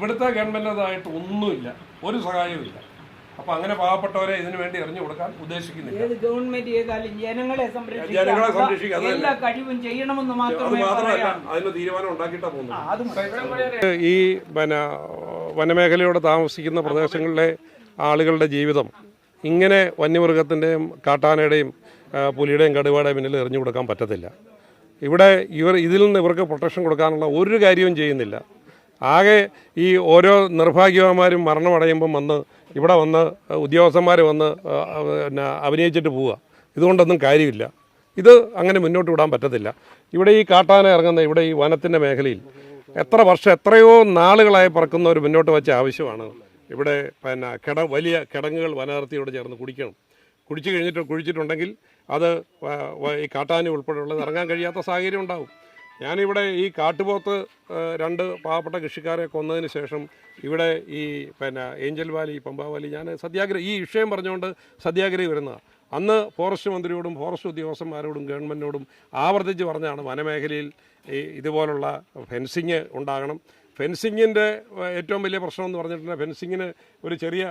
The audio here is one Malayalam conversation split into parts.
ഇവിടുത്തെ ഗവൺമെന്റിൻ്റെതായിട്ട് ഒന്നുമില്ല, ഒരു സഹായവുമില്ല. അപ്പൊ അങ്ങനെ പാവപ്പെട്ടവരെ ഇതിനു വേണ്ടി എറിഞ്ഞു കൊടുക്കാൻ ഉദ്ദേശിക്കുന്നില്ല. ഗവൺമെന്റ് ചെയ്താലും ജനങ്ങളെ സംരക്ഷിക്കുക എല്ലാ കഴിവും ചെയ്യണമെന്ന് മാത്രമല്ല അതിന് തീരുമാനം ഉണ്ടാക്കിയിട്ടാ പോകുന്നത്. ഈ വനമേഖലയോട് താമസിക്കുന്ന പ്രദേശങ്ങളിലെ ആളുകളുടെ ജീവിതം ഇങ്ങനെ വന്യമൃഗത്തിൻ്റെയും കാട്ടാനയുടെയും പുലിയുടെയും കടുവയുടെയും പിന്നിൽ എറിഞ്ഞു കൊടുക്കാൻ പറ്റത്തില്ല. ഇവിടെ ഇതിൽ നിന്ന് ഇവർക്ക് പ്രൊട്ടക്ഷൻ കൊടുക്കാനുള്ള ഒരു കാര്യവും ചെയ്യുന്നില്ല. ആകെ ഈ ഓരോ നിർഭാഗ്യവാന്മാരും മരണമടയുമ്പം ഇവിടെ വന്ന് ഉദ്യോഗസ്ഥന്മാർ വന്ന് അഭിനയിച്ചിട്ട് പോവുക. ഇതുകൊണ്ടൊന്നും കാര്യമില്ല. ഇത് അങ്ങനെ മുന്നോട്ട് വിടാൻ പറ്റത്തില്ല. ഇവിടെ ഈ കാട്ടാന ഇറങ്ങുന്ന ഇവിടെ ഈ വനത്തിൻ്റെ മേഖലയിൽ എത്രയോ നാളുകളായി പറക്കുന്നവർ മുന്നോട്ട് വെച്ച ആവശ്യമാണ്. ഇവിടെ വലിയ കിടങ്ങുകൾ വനതിർത്തിയോട് ചേർന്ന് കുഴിച്ചിട്ടുണ്ടെങ്കിൽ അത് ഈ കാട്ടാന ഉൾപ്പെടെയുള്ളത് ഇറങ്ങാൻ കഴിയാത്ത സാഹചര്യം ഉണ്ടാവും. ഞാനിവിടെ ഈ കാട്ടുപോത്ത് 2 പാവപ്പെട്ട കൃഷിക്കാരെ കൊന്നതിന് ശേഷം ഇവിടെ ഈ ഏഞ്ചൽ വാലി, പമ്പ വാലി ഞാൻ ഈ വിഷയം പറഞ്ഞുകൊണ്ട് സത്യാഗ്രഹി വരുന്നതാണ്. അന്ന് ഫോറസ്റ്റ് മന്ത്രിയോടും ഫോറസ്റ്റ് ഉദ്യോഗസ്ഥന്മാരോടും ഗവൺമെൻറ്റിനോടും ആവർത്തിച്ച് പറഞ്ഞാണ് വനമേഖലയിൽ ഇതുപോലുള്ള ഫെൻസിങ് ഉണ്ടാകണം. ഫെൻസിങ്ങിൻ്റെ ഏറ്റവും വലിയ പ്രശ്നം എന്ന് പറഞ്ഞിട്ടുണ്ടെങ്കിൽ ഫെൻസിങ്ങിന് ഒരു ചെറിയ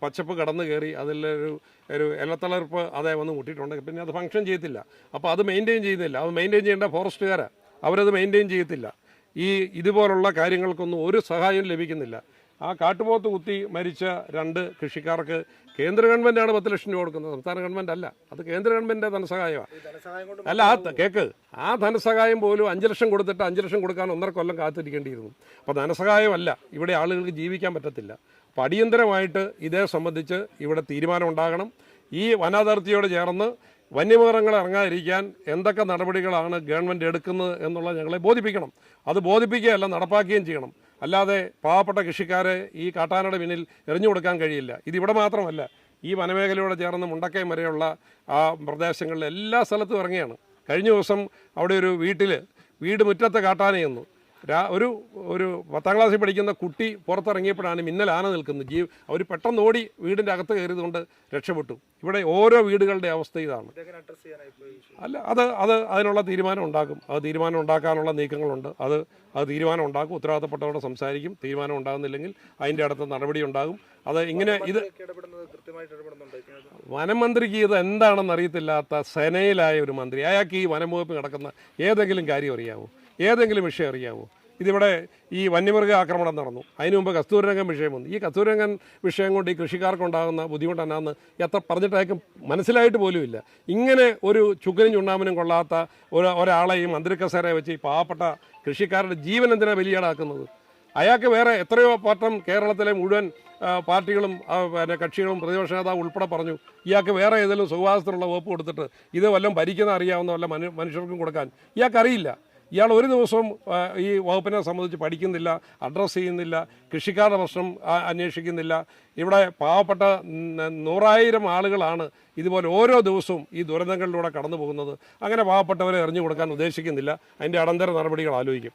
പച്ചപ്പ് കടന്നു കയറി അതിലൊരു ഇലത്തളർപ്പ് അതേ വന്ന് മുട്ടിയിട്ടുണ്ടെങ്കിൽ പിന്നെ അത് ഫങ്ഷൻ ചെയ്യത്തില്ല. അപ്പോൾ അത് മെയിൻറ്റെയിൻ ചെയ്യുന്നില്ല. അത് മെയിൻറ്റെയിൻ ചെയ്യേണ്ട ഫോറസ്റ്റുകാരാണ്. അവരത് മെയിൻറ്റെയിൻ ചെയ്യത്തില്ല. ഇതുപോലുള്ള കാര്യങ്ങൾക്കൊന്നും ഒരു സഹായം ലഭിക്കുന്നില്ല. ആ കാട്ടുപോത്ത് കുത്തി മരിച്ച 2 കൃഷിക്കാർക്ക് കേന്ദ്ര ഗവൺമെൻറ്റാണ് 10 ലക്ഷം രൂപ കൊടുക്കുന്നത്, സംസ്ഥാന ഗവൺമെൻറ് അല്ല. അത് കേന്ദ്ര ഗവൺമെൻറ്റിൻ്റെ ധനസഹായമാണ്. അല്ല, ആ ധനസഹായം പോലും 5 ലക്ഷം കൊടുത്തിട്ട് 5 ലക്ഷം കൊടുക്കാൻ 1.5 കൊല്ലം കാത്തിരിക്കേണ്ടിയിരുന്നു. അപ്പോൾ ധനസഹായമല്ല, ഇവിടെ ആളുകൾക്ക് ജീവിക്കാൻ പറ്റത്തില്ല. അപ്പോൾ അടിയന്തരമായിട്ട് ഇതേ സംബന്ധിച്ച് ഇവിടെ തീരുമാനം ഉണ്ടാകണം. ഈ വനാതിർത്തിയോട് ചേർന്ന് വന്യമൃഗങ്ങൾ ഇറങ്ങാതിരിക്കാൻ എന്തൊക്കെ നടപടികളാണ് ഗവൺമെൻറ് എടുക്കുന്നത് എന്നുള്ളത് ഞങ്ങളെ ബോധിപ്പിക്കണം. അത് ബോധിപ്പിക്കുകയല്ല, നടപ്പാക്കുകയും ചെയ്യണം. അല്ലാതെ പാവപ്പെട്ട കൃഷിക്കാരെ ഈ കാട്ടാനയുടെ പിന്നിൽ എറിഞ്ഞു കൊടുക്കാൻ കഴിയില്ല. ഇതിവിടെ മാത്രമല്ല, ഈ വനമേഖലയോട് ചേർന്ന് മുണ്ടക്കയം വരെയുള്ള ആ പ്രദേശങ്ങളിൽ എല്ലാ സ്ഥലത്തും ഇറങ്ങിയാണ്. കഴിഞ്ഞ ദിവസം അവിടെ ഒരു വീട് മുറ്റത്തെ കാട്ടാനയെന്നു ഒരു 10ാം ക്ലാസ്സിൽ പഠിക്കുന്ന കുട്ടി പുറത്തിറങ്ങിയപ്പോഴാണ് മിന്നൽ ആന നിൽക്കുന്നത്. അവർ പെട്ടെന്ന് ഓടി വീടിൻ്റെ അകത്ത് കയറിയതുകൊണ്ട് രക്ഷപ്പെട്ടു. ഇവിടെ ഓരോ വീടുകളുടെ അവസ്ഥ ഇതാണ്. അല്ല, അതിനുള്ള തീരുമാനം ഉണ്ടാക്കും. അത് തീരുമാനം ഉണ്ടാക്കാനുള്ള നീക്കങ്ങളുണ്ട്. അത് തീരുമാനം ഉണ്ടാക്കും. ഉത്തരവാദിത്തപ്പെട്ടവരോട് സംസാരിക്കും. തീരുമാനം ഉണ്ടാകുന്നില്ലെങ്കിൽ അതിൻ്റെ അടുത്ത നടപടി ഉണ്ടാകും. ഇത് വനമന്ത്രിക്ക് ഇത് എന്താണെന്ന് അറിയത്തില്ലാത്ത സെനയിലായ ഒരു മന്ത്രി. അയാൾക്ക് ഈ വനം വകുപ്പ് നടക്കുന്ന ഏതെങ്കിലും കാര്യം അറിയാമോ? ഏതെങ്കിലും വിഷയം അറിയാമോ? ഇതിവിടെ ഈ വന്യമൃഗ ആക്രമണം നടന്നു. അതിനു മുമ്പ് കസ്തൂരിരംഗൻ വിഷയം വന്നു. ഈ കസ്തൂരിരംഗൻ വിഷയം കൊണ്ട് ഈ കൃഷിക്കാർക്കുണ്ടാകുന്ന ബുദ്ധിമുട്ട് എന്നാന്ന് മനസ്സിലായിട്ട് അയാൾക്ക് മനസ്സിലായിട്ട് പോലുമില്ല. ഇങ്ങനെ ഒരു ചുക്കനും ചുണ്ണാമ്പനും കൊള്ളാത്ത ഒരാളെ ഈ മന്ത്രിക്കസേരയെ വെച്ച് ഈ പാവപ്പെട്ട കൃഷിക്കാരുടെ ജീവൻ എന്തിനാണ് ബലിയാടാക്കുന്നത്? അയാൾക്ക് വേറെ എത്രയോ പട്ടം കേരളത്തിലെ മുഴുവൻ പാർട്ടികളും കക്ഷികളും പ്രതിപക്ഷ നേതാവ് ഉൾപ്പെടെ പറഞ്ഞു ഇയാൾക്ക് വേറെ ഏതെങ്കിലും സുഖവാസത്തിനുള്ള വകുപ്പ് കൊടുത്തിട്ട് ഇത് വല്ലതും ഭരിക്കുന്ന അറിയാവുന്ന വല്ല മനുഷ്യർക്കും കൊടുക്കാൻ ഇയാൾക്കറിയില്ല. ഇയാൾ ഒരു ദിവസവും ഈ വകുപ്പിനെ സംബന്ധിച്ച് പഠിക്കുന്നില്ല, അഡ്രസ്സ് ചെയ്യുന്നില്ല, കൃഷിക്കാരുടെ പ്രശ്നം അന്വേഷിക്കുന്നില്ല. ഇവിടെ പാവപ്പെട്ട 100,000 ആളുകളാണ് ഇതുപോലെ ഓരോ ദിവസവും ഈ ദുരന്തങ്ങളിലൂടെ കടന്നു പോകുന്നത്. അങ്ങനെ പാവപ്പെട്ടവരെ എറിഞ്ഞു കൊടുക്കാൻ ഉദ്ദേശിക്കുന്നില്ല. അതിൻ്റെ അടന്തര നടപടികൾ ആലോചിക്കും.